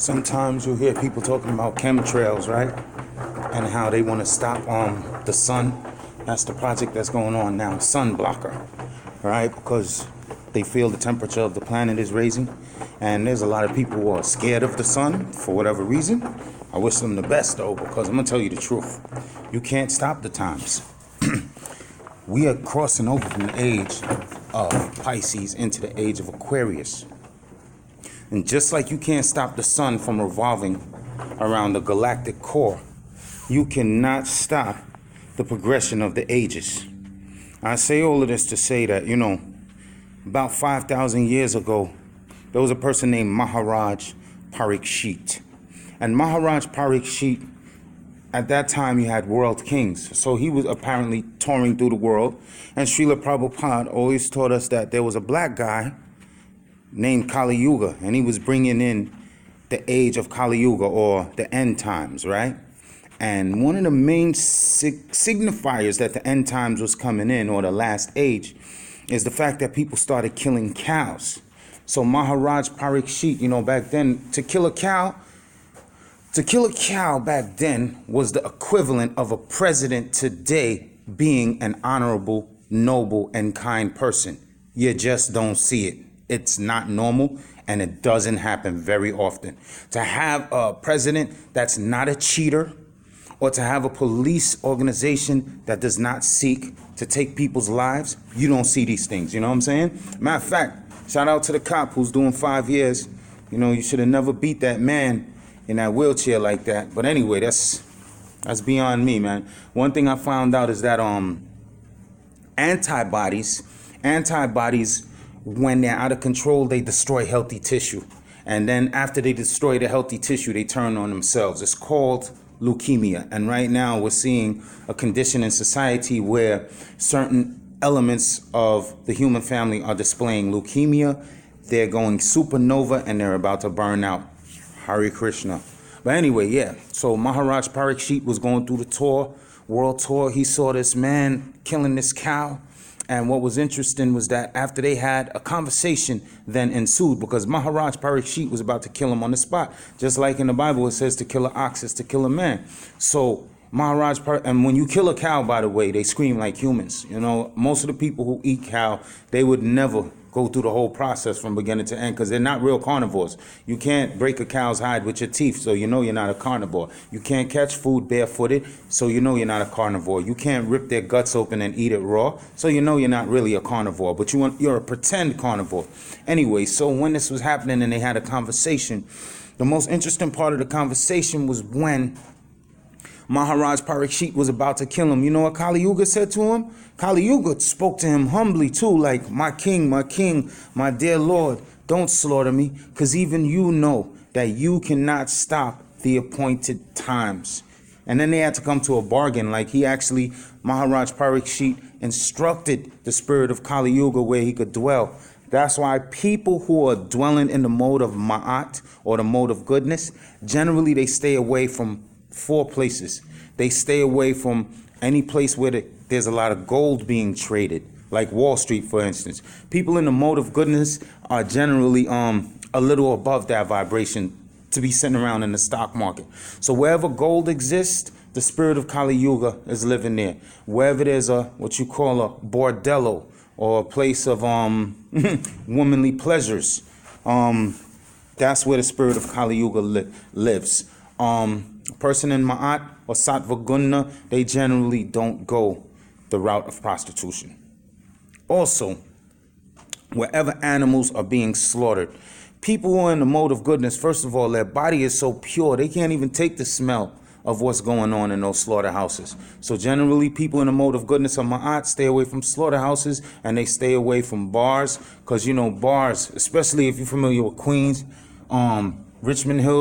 Sometimes you'll hear people talking about chemtrails, right? And how they want to stop the sun. That's the project that's going on now, sun blocker, right? Because they feel the temperature of the planet is raising. And there's a lot of people who are scared of the sun for whatever reason. I wish them the best though, because I'm going to tell you the truth. You can't stop the times. We are crossing over from the age of Pisces into the age of Aquarius. And just like you can't stop the sun from revolving around the galactic core, you cannot stop the progression of the ages. I say all of this to say that, about 5,000 years ago, there was a person named Maharaj Parikshit. And Maharaj Parikshit, at that time, you had world kings. So he was apparently touring through the world. And Srila Prabhupada always taught us that there was a black guy named Kali Yuga, and he was bringing in the age of Kali Yuga, or the end times, right? And one of the main signifiers that the end times was coming in, or the last age, is the fact that people started killing cows. So Maharaj Parikshit, back then, to kill a cow back then was the equivalent of a president today being an honorable, noble, and kind person. You just don't see it. It's not normal, and it doesn't happen very often. To have a president that's not a cheater, or to have a police organization that does not seek to take people's lives, you don't see these things, you know what I'm saying? Matter of fact, shout out to the cop who's doing 5 years. You should have never beat that man in that wheelchair like that. But anyway, that's beyond me, man. One thing I found out is that antibodies, when they're out of control, they destroy healthy tissue. And then after they destroy the healthy tissue, they turn on themselves. It's called leukemia. And right now we're seeing a condition in society where certain elements of the human family are displaying leukemia. They're going supernova and they're about to burn out. Hare Krishna. But anyway, yeah. So Maharaj Parikshit was going through the world tour. He saw this man killing this cow. And what was interesting was that after they had a conversation then ensued, because Maharaj Parikshit was about to kill him on the spot. Just like in the Bible, it says to kill an ox is to kill a man. So and when you kill a cow, by the way, they scream like humans. Most of the people who eat cow, they would never go through the whole process from beginning to end because they're not real carnivores. You can't break a cow's hide with your teeth, so you're not a carnivore. You can't catch food barefooted, so you're not a carnivore. You can't rip their guts open and eat it raw, so you're not really a carnivore, but you're a pretend carnivore. Anyway, so when this was happening and they had a conversation, the most interesting part of the conversation was when Maharaj Parikshit was about to kill him. You know what Kali Yuga said to him? Kali Yuga spoke to him humbly too, like, my king, my dear Lord, don't slaughter me, because even you know that you cannot stop the appointed times. And then they had to come to a bargain. Like Maharaj Parikshit instructed the spirit of Kali Yuga where he could dwell. That's why people who are dwelling in the mode of Ma'at, or the mode of goodness, generally they stay away from 4 places. They stay away from any place where there's a lot of gold being traded, like Wall Street, for instance. People in the mode of goodness are generally a little above that vibration to be sitting around in the stock market. So wherever gold exists, the spirit of Kali Yuga is living there. Wherever there's what you call a bordello, or a place of womanly pleasures, that's where the spirit of Kali Yuga lives. A person in Ma'at or Sattva Guna, they generally don't go the route of prostitution. Also, wherever animals are being slaughtered, people who are in the mode of goodness, first of all, their body is so pure, they can't even take the smell of what's going on in those slaughterhouses. So generally, people in the mode of goodness or Ma'at stay away from slaughterhouses, and they stay away from bars, because, bars, especially if you're familiar with Queens, Richmond Hill,